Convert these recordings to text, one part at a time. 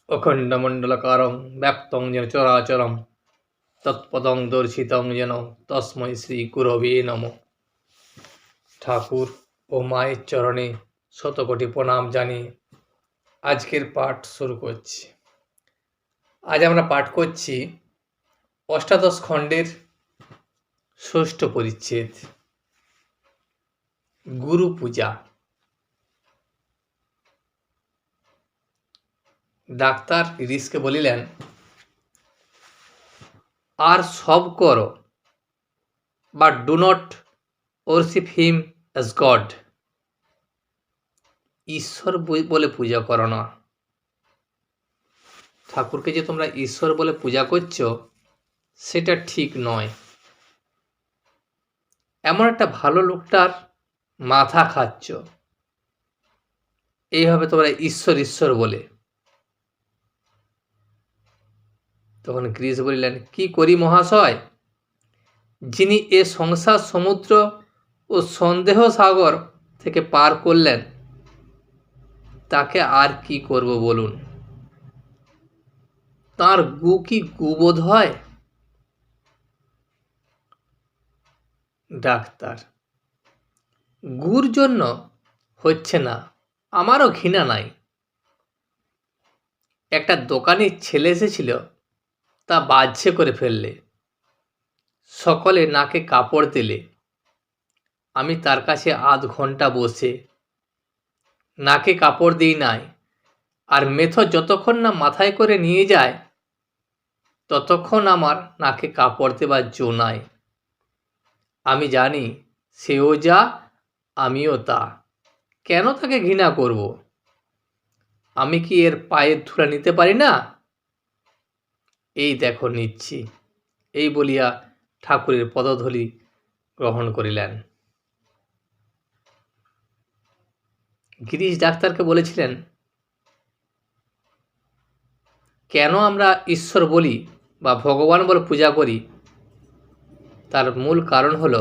অখণ্ডমণ্ডলকারং ব্যাপ্তং যেন চরাচরম তৎপদং দর্শিতং যেন তস্मै শ্রী গুরবে নমঃ। ঠাকুর ও মায়ের চরণে শতকোটি প্রণাম জানিয়ে আজকের পাঠ শুরু করছি। আজ আমরা পাঠ করছি অষ্টাদশ খণ্ডের ষষ্ঠ পরিচ্ছেদ, গুরু পূজা। ডাক্তার গিরিশকে বলিলেন, আর সব করো, but do not worship him as god. ঈশ্বর বলে পূজা করো না। ঠাকুরকে যে তোমরা ঈশ্বর বলে পূজা করছো সেটা ঠিক নয়। এমন একটা ভালো লোকটার মাথা খাচ্ছ, এইভাবে তোমরা ঈশ্বর ঈশ্বর বলে। তখন গিরিশ বলিলেন, কি করি মহাশয়? যিনি এ সংসার সমুদ্র ও সন্দেহ সাগর থেকে পার করলেন, তাকে আর কি করব বলুন? তার গু কি গুবোধ হয়? ডাক্তার, গুর জন্য হচ্ছে না, আমারও ঘৃণা নাই। একটা দোকানের ছেলে এসেছিল, তা বাজছে করে ফেললে, সকলে নাকে কাপড় দিলে। আমি তার কাছে আধ ঘন্টা বসে নাকে কাপড় দিই নাই, আর মেথো যতক্ষণ না মাথায় করে নিয়ে যায় ততক্ষণ আমার নাকে কাপড় দেবার জো নাই। আমি জানি সেও যা, আমিও তা, কেন তাকে ঘৃণা করব? আমি কি এর পায়ের ধুলা নিতে পারি না? এই দেখো নিচ্ছি। এই বলিয়া ঠাকুরের পদধূলি গ্রহণ করিলেন। গিরিশ ডাক্তারকে বলেছিলেন, কেন আমরা ঈশ্বর বলি বা ভগবান বলে পূজা করি, তার মূল কারণ হল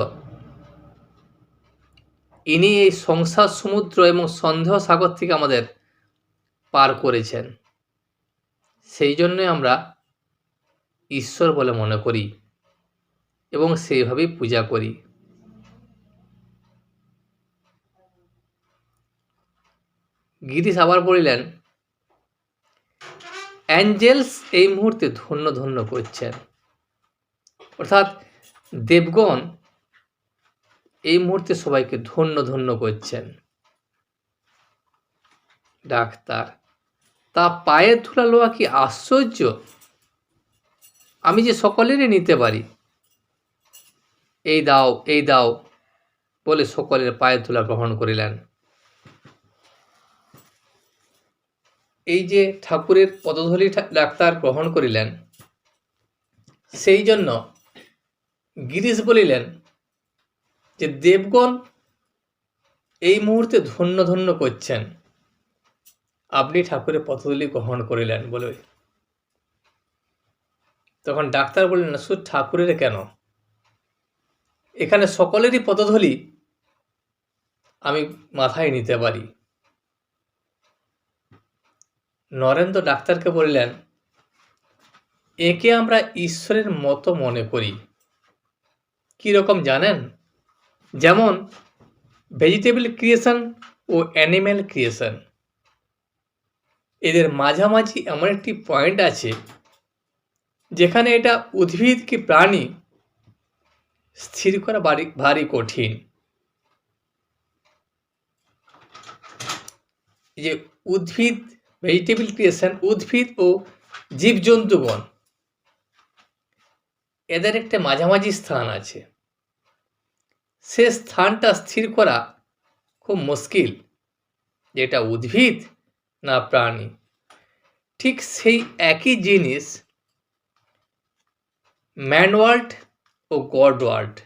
ইনি এই সংসার সমুদ্র এবং সন্দেহ সাগর থেকে আমাদের পার করেছেন। সেই জন্য আমরা ঈশ্বর বলে মনে করি এবং সেইভাবেই পূজা করি। গিরিশ আবার বলিলেন, অ্যাঞ্জেলস এই মুহূর্তে ধন্য ধন্য করছেন, অর্থাৎ দেবগণ এই মুহূর্তে সবাইকে ধন্য ধন্য করছেন। ডাক্তার, তা পায়ের ধুলা লওয়া কি আশ্চর্য? আমি যে সকলেরই নিতে পারি। এই দাও, এই দাও বলে সকলের পায়ের ধুলা গ্রহণ করিলেন। এই যে ঠাকুরের পদধূলি ডাক্তার গ্রহণ করিলেন, সেই জন্য গিরিশ বলিলেন যে দেবগণ এই মুহূর্তে ধন্য ধন্য করছেন, আপনি ঠাকুরের পদধূলি গ্রহণ করিলেন বলে। তখন ডাক্তার বললেন, না শুধু ঠাকুরের কেন, এখানে সকলেরই পদধূলি আমি মাথায় নিতে পারি। নরেন্দ্র ডাক্তারকে বললেন, একে আমরা ঈশ্বরের মতো মনে করি। কীরকম জানেন? যেমন ভেজিটেবল ক্রিয়েশন ও অ্যানিম্যাল ক্রিয়েশন, এদের মাঝামাঝি এমন একটি পয়েন্ট আছে যেখানে এটা উদ্ভিদ কি প্রাণী স্থির করা ভারী কঠিন। যে উদ্ভিদ, ভেজিটেবল ক্রিয়েশন, উদ্ভিদ ও জীবজন্তুগণ, এদের একটা মাঝামাঝি স্থান আছে। সে স্থানটা স্থির করা খুব মুশকিল, যেটা উদ্ভিদ না প্রাণী। ঠিক সেই একই জিনিস ম্যান ওয়ার্ল্ড ও গড ওয়ার্ল্ড,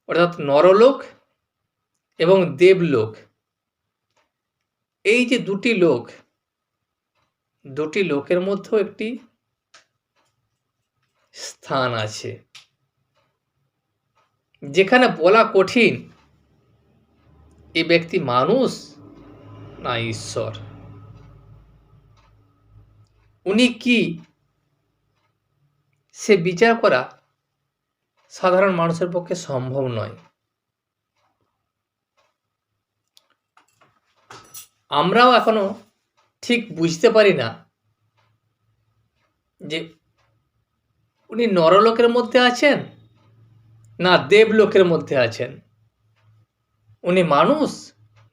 অর্থাৎ নরলোক এবং দেবলোক, এই যে দুটি লোকের মধ্যেও একটি স্থান আছে যেখানে বলা কঠিন এই ব্যক্তি মানুষ না ঈশ্বর। উনি কি সে বিচার করা সাধারণ মানুষের পক্ষে সম্ভব নয়। আমরাও এখনো ঠিক বুঝতে পারি না যে উনি নরলোকের মধ্যে আছেন না দেবলোকের মধ্যে আছেন, উনি মানুষ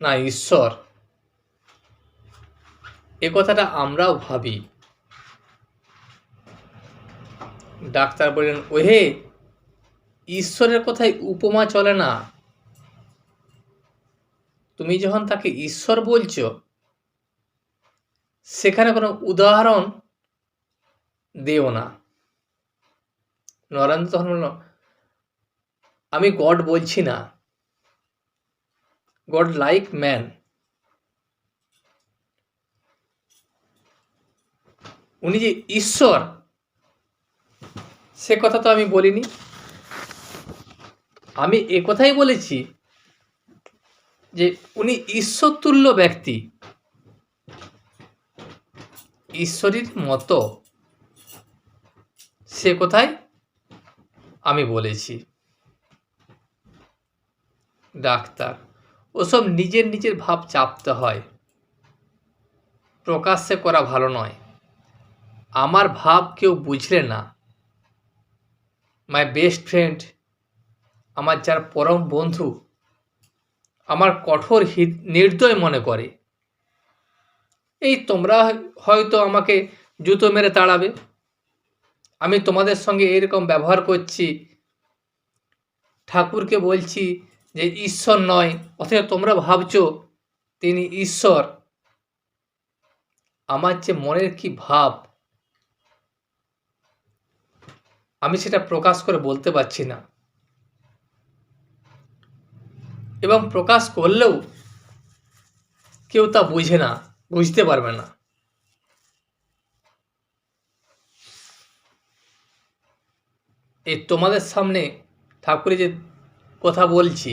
না ঈশ্বর। এ কথাটা আমরাও ভাবি। ডাক্তার বললেন, ওহে, ঈশ্বরের কথায় উপমা চলে না। তুমি যখন তাকে ঈশ্বর বলছো, সেখানে কোনো উদাহরণ দিও না। নরেন্দ্র তখন বলল, আমি গড বলছি না, গড লাইক ম্যান। উনি যে ঈশ্বর সে কথা তো আমি বলিনি। আমি এ কথাই বলেছি যে উনি ঈশ্বর তুল্য ব্যক্তি, ঈশ্বরের মতো, সে কথাই আমি বলেছি। ডাক্তার, ওসব নিজের নিজের ভাব চাপতে হয়, প্রকাশ্যে করা ভালো নয়। আমার ভাব কেউ বুঝলে না। মাই বেস্ট ফ্রেন্ড, আমার যার পরম বন্ধু, আমার কঠোর নির্দয় মনে করে। এই তোমরা হয়তো আমাকে জুতো মেরে তাড়াবে, আমি তোমাদের সঙ্গে এরকম ব্যবহার করছি, ঠাকুরকে বলছি যে ঈশ্বর নয়, অথচ তোমরা ভাবছো তিনি ঈশ্বর। আমার যে মনের কি ভাব আমি সেটা প্রকাশ করে বলতে পারছি না, এবং প্রকাশ করলেও কেউ তা বুঝে না, বুঝতে পারবে না। এই তোমাদের সামনে ঠাকুরের যে কথা বলছি,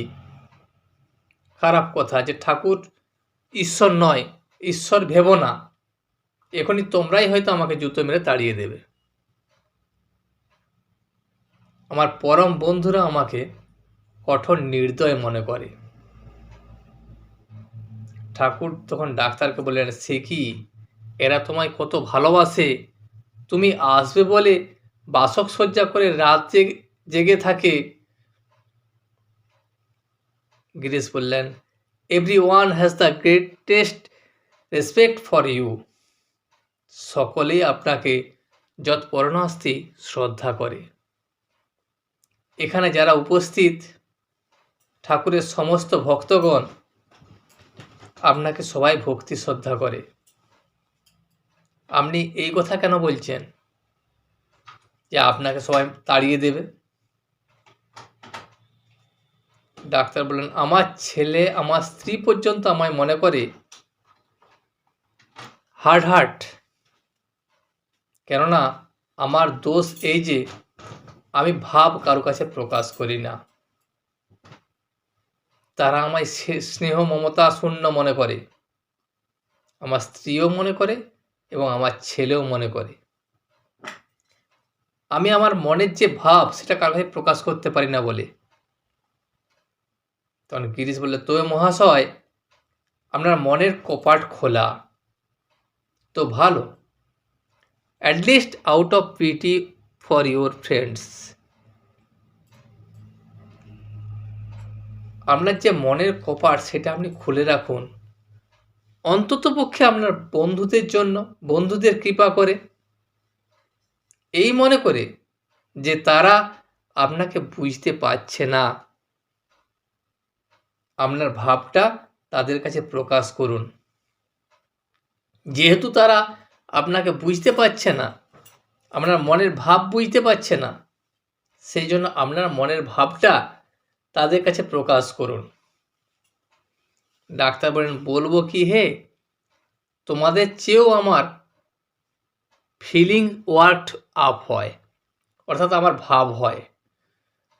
খারাপ কথা, যে ঠাকুর ঈশ্বর নয়, ঈশ্বর ভেবো না, এখনই তোমরাই হয়তো আমাকে জুতো মেরে তাড়িয়ে দেবে। আমার পরম বন্ধুরা আমাকে কঠোর নির্দয় মনে করে। ঠাকুর তখন ডাক্তারকে বললেন, সে কি, এরা তোমায় কত ভালোবাসে, তুমি আসবে বলে বাসক সজ্জা করে রাত জেগে থাকে। গিরিশ বললেন, everyone has the greatest respect for you. সকলেই আপনাকে যৎপরণাস্তি শ্রদ্ধা করে। এখানে যারা উপস্থিত ঠাকুরের সমস্ত ভক্তগণ আপনাকে সবাই ভক্তি শ্রদ্ধা করে। আপনি এই কথা কেন বলছেন যে আপনাকে সবাই তাড়িয়ে দেবে? ডাক্তার বললেন, আমার ছেলে, আমার স্ত্রী পর্যন্ত আমায় মনে করে হার্ট। কেননা আমার দোষ এই যে আমি ভাব কারো কাছে প্রকাশ করি না। তারা আমায় স্নেহ মমতা শূন্য মনে করে, আমার স্ত্রীও মনে করে এবং আমার ছেলেও মনে করে। আমি আমার মনের যে ভাব সেটা কারো কাছে প্রকাশ করতে পারি না বলে। তখন গিরিশ বললে, তবে মহাশয়, আপনার মনের কপাট খোলা তো ভালো, at least out of PT for your friends. আপনার যে মনের কপাট সেটা আপনি খুলে রাখুন, অন্ততপক্ষে আপনার বন্ধুদের জন্য, বন্ধুদের কৃপা করে, এই মনে করে যে তারা আপনাকে বুঝতে পারছে না। আপনার ভাবটা তাদের কাছে প্রকাশ করুন। যেহেতু তারা আপনাকে বুঝতে পারছে না, আপনার মনের ভাব বুঝতে পারছে না, সেই জন্য আপনার মনের ভাবটা তাদের কাছে প্রকাশ করুন। ডাক্তার বলেন, বলবো কি হে, তোমাদের চেয়েও আমার ফিলিং ওয়ার্কড আপ হয়, অর্থাৎ আমার ভাব হয়।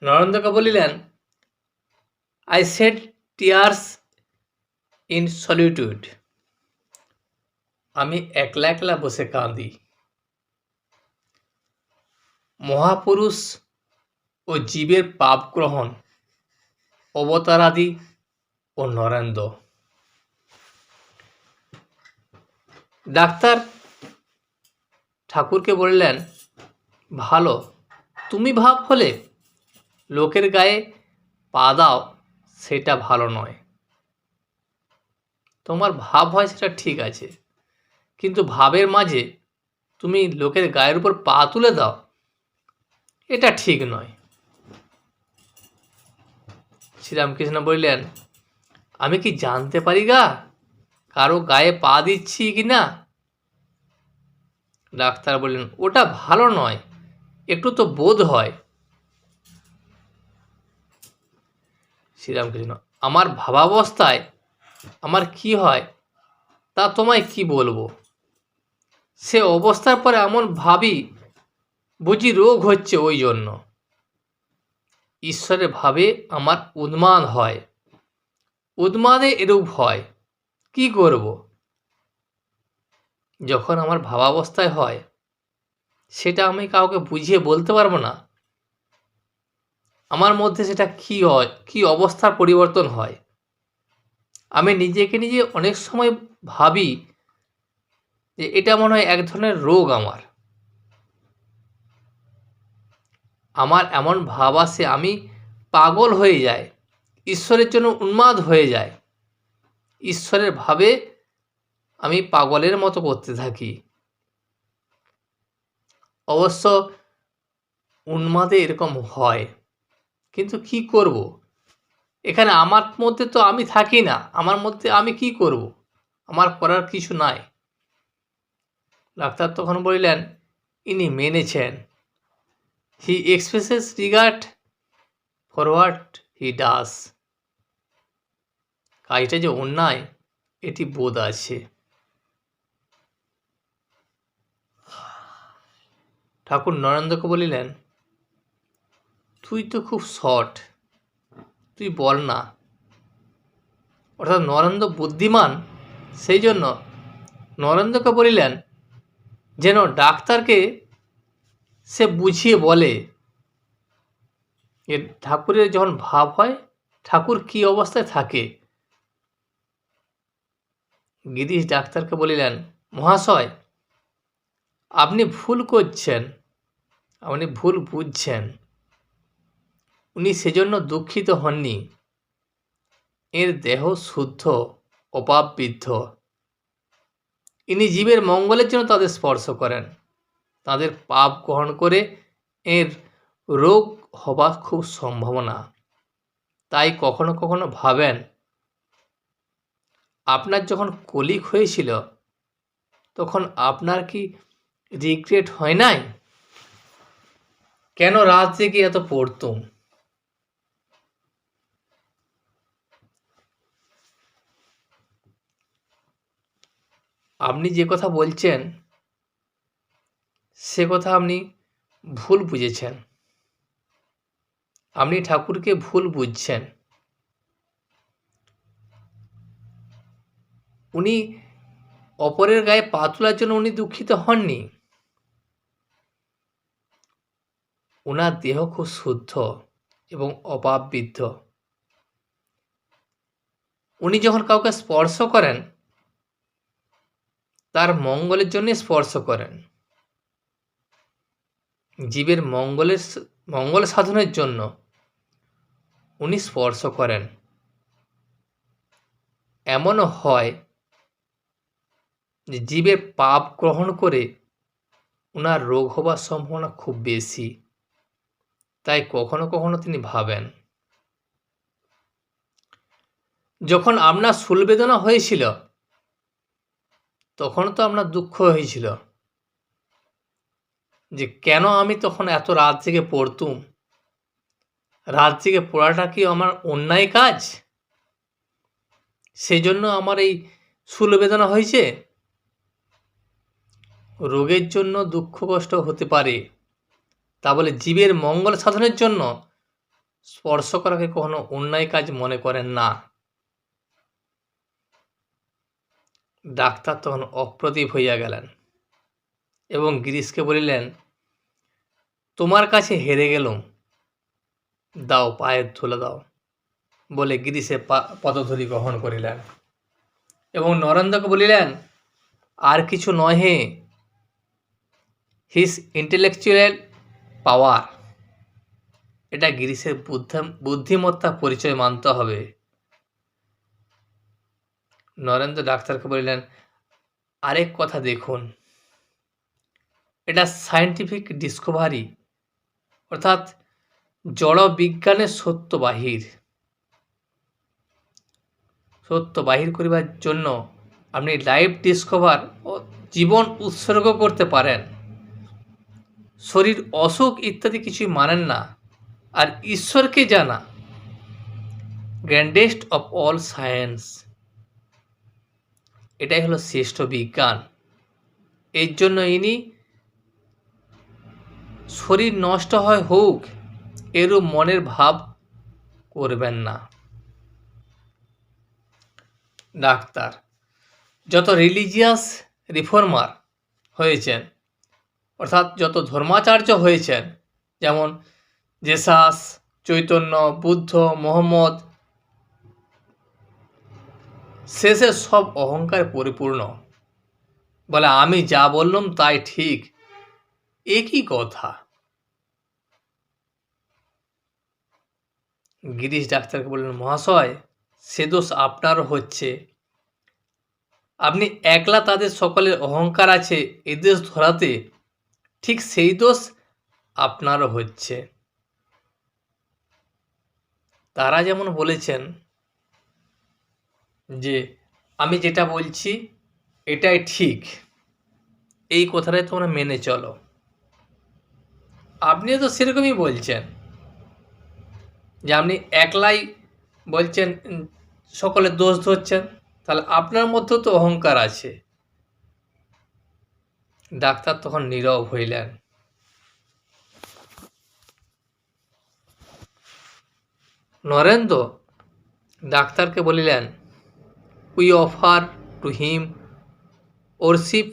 নরেন্দ্রকে বলিলেন, I said tears in solitude. আমি একলা একলা বসে কাঁদি। মহাপুরুষ ও জীবের পাপ গ্রহণ, অবতারাদি ও নরেন্দ্র। ডাক্তার ঠাকুরকে বললেন, ভালো, তুমি ভাব হলে লোকের গায়ে পা দাও, সেটা ভালো নয়। তোমার ভাব হয় সেটা ঠিক আছে, কিন্তু ভাবের মাঝে তুমি লোকের গায়ের উপর পা তুলে দাও, এটা ঠিক নয়। শ্রীরামকৃষ্ণ বললেন, আমি কি জানতে পারি গা কারো গায়ে পা দিচ্ছি কি না? ডাক্তার বললেন, ওটা ভালো নয়, একটু তো বোধ হয়। শ্রীরামকৃষ্ণ, আমার ভাবাবস্থায় আমার কি হয় তা তোমায় কি বলবো? সে অবস্থার পরে এমন ভাবি, বুঝি রোগ হচ্ছে ওই জন্য। ঈশ্বরের ভাবে আমার উন্মাদ হয়, উন্মাদে এরূপ হয়, কি করব? যখন আমার ভাবাবস্থায় হয় সেটা আমি কাউকে বুঝিয়ে বলতে পারবো না। আমার মধ্যে সেটা কি হয়, কি অবস্থার পরিবর্তন হয়। আমি নিজেকে নিজে অনেক সময় ভাবি যে এটা মনে হয় এক ধরনের রোগ আমার। আমার এমন ভাব আসে, আমি পাগল হয়ে যাই, ঈশ্বরের জন্য উন্মাদ হয়ে যায়। ঈশ্বরের ভাবে আমি পাগলের মতো করতে থাকি। অবশ্য উন্মাদে এরকম হয়, কিন্তু কি করব? এখানে আমার মধ্যে তো আমি থাকি না, আমার মধ্যে আমি কি করব? আমার করার কিছু নাই। ডাক্তার তখন বললেন, ইনি মেনেছেন। He expresses regard for what he does. কাজটা যে অন্যায় এটি বোধ আছে। ঠাকুর নরেন্দ্রকে বলিলেন, তুই তো খুব শর্ট, তুই বল না। অর্থাৎ নরেন্দ্র বুদ্ধিমান, সেই জন্য নরেন্দ্রকে বলিলেন যেন ডাক্তারকে সে বুঝিয়ে বলে যে ঠাকুরের যখন ভাব হয় ঠাকুর কি অবস্থায় থাকে। গিরিশ ডাক্তারকে বলিলেন, মহাশয়, আপনি ভুল করছেন, আপনি ভুল বুঝছেন। উনি সেজন্য দুঃখিত হননি, এর দেহ শুদ্ধ, অপাপবিদ্ধ। ইনি জীবের মঙ্গলের জন্য তাদের স্পর্শ করেন, তাদের পাপ গ্রহণ করে এর রোগ হবার খুব সম্ভাবনা। তাই কখনো কখনো ভাবেন, আপনার যখন কলিক হয়েছিল তখন আপনার কি রিগ্রেট হয় নাই? কেন রাত জেগে এত পড়তুম? আপনি যে কথা বলছেন সে কথা আপনি ভুল বুঝেছেন, আপনি ঠাকুরকে ভুল বুঝছেন। উনি অপরের গায়ে পা তোলার জন্য উনি দুঃখিত হননি। ওনার দেহ খুব শুদ্ধ এবং অপাপবিদ্ধ। উনি যখন কাউকে স্পর্শ করেন তার মঙ্গলের জন্য স্পর্শ করেন, জীবের মঙ্গল সাধনের জন্য উনি স্পর্শ করেন। এমনও হয় যে জীবের পাপ গ্রহণ করে ওনার রোগ হবার সম্ভাবনা খুব বেশি। তাই কখনো কখনো তিনি ভাবেন, যখন আপনার শূলবেদনা হয়েছিল তখন তো আপনার দুঃখ হয়েছিল যে কেন আমি তখন এত রাত জেগে পড়তুম। রাত জেগে পড়াটা কি আমার অন্যায় কাজ? সেজন্য আমার এই শূলবেদনা হয়েছে? রোগের জন্য দুঃখ কষ্ট হতে পারে, তা বলে জীবের মঙ্গল সাধনের জন্য স্পর্শ করাকে কখনো অন্যায় কাজ মনে করেন না। ডাক্তার তখন অপ্রতিভ হইয়া গেলেন এবং গিরিশকে বলিলেন, তোমার কাছে হেরে গেলুম, দাও পায়ের ধুলো দাও বলে গিরিশে পদধূলি গ্রহণ করিলেন এবং নরেন্দ্রকে বলিলেন, আর কিছু নহে, হিজ ইন্টেলেকচুয়াল পাওয়ার। এটা গিরিশের বুদ্ধিমত্তা পরিচয় মানতে হবে। নরেন্দ্র ডাক্তারকে বলিলেন, আরেক কথা দেখুন, এটা সায়েন্টিফিক ডিসকভারি, অর্থাৎ জড় বিজ্ঞানের সত্য বাহির করিবার জন্য আপনি লাইফ ডিসকভার ও জীবন উৎসর্গ করতে পারেন। শরীর অসুখ ইত্যাদি কিছুই মানেন না, আর ঈশ্বরকে জানা গ্র্যান্ডেস্ট অফ অল সায়েন্স, এটাই হলো শ্রেষ্ঠ বিজ্ঞান। এর জন্য ইনি শরীর নষ্ট হয় হোক এরূপ মনের ভাব করবেন না। ডাক্তার, যত রিলিজিয়াস রিফর্মার হয়েছেন, অর্থাৎ যত ধর্মাচার্য হয়েছেন, যেমন জেসাস, চৈতন্য, বুদ্ধ, মোহাম্মদ, শেষে সব অহংকার পরিপূর্ণ, বলে আমি যা বললাম তাই ঠিক। একই কথা। গিরিশ ডাক্তারকে বললেন, মহাশয়, সে দোষ আপনারও হচ্ছে। আপনি একলা তাদের সকলের অহংকার আছে এ দেশ ধরাতে, ঠিক সেই দোষ আপনারও হচ্ছে। তারা যেমন বলেছেন যে আমি যেটা বলছি এটাই ঠিক, এই কথাটাই তোমরা মেনে চলো। আপনিও তো সেরকমই বলছেন যে আপনি একলাই বলছেন, সকলের দোষ ধরছেন, তাহলে আপনার মধ্যেও তো অহংকার আছে। ডাক্তার তখন নীরব হইলেন। নরেন্দ্র ডাক্তারকে বলিলেন, we offer to him worship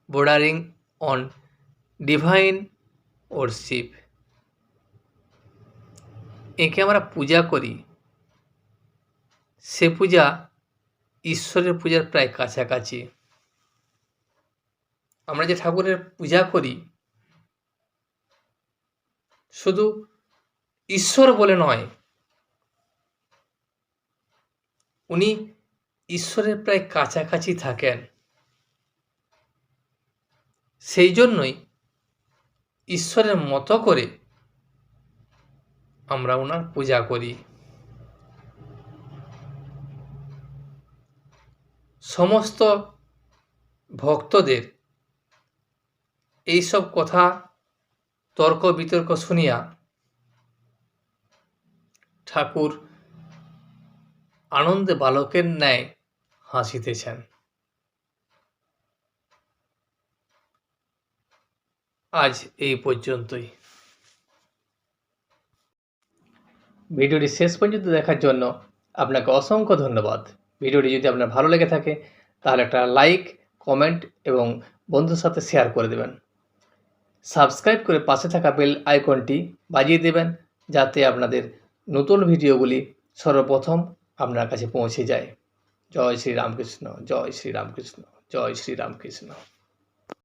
bordering on divine worship. একে আমরা পূজা করি, সে পূজা ঈশ্বরের পূজার প্রায় কাছাকাছি। আমরা যে ঠাকুরের পূজা করি, শুধু ঈশ্বর বলে নয়, উনি ঈশ্বরের প্রায় কাছাকাছি থাকেন। সেই জন্যই ঈশ্বরের মতো করে আমরা ওনার পূজা করি। সমস্ত ভক্তদের এইসব কথা তর্ক বিতর্ক শুনিয়া ঠাকুর আনন্দে বালকের ন্যায় হাসিতেছেন। আজ এই পর্যন্তই। ভিডিওটি শেষ পর্যন্ত দেখার জন্য আপনাকে অসংখ্য ধন্যবাদ। ভিডিওটি যদি আপনার ভালো লেগে থাকে তাহলে একটা লাইক, কমেন্ট এবং বন্ধুর সাথে শেয়ার করে দেবেন। সাবস্ক্রাইব করে পাশে থাকা বেল আইকনটি বাজিয়ে দেবেন, যাতে আপনাদের নতুন ভিডিওগুলি সর্বপ্রথম আপনার কাছে পৌঁছে যায়। জয় শ্রী রামকৃষ্ণ, জয় শ্রী রামকৃষ্ণ, জয় শ্রী রামকৃষ্ণ।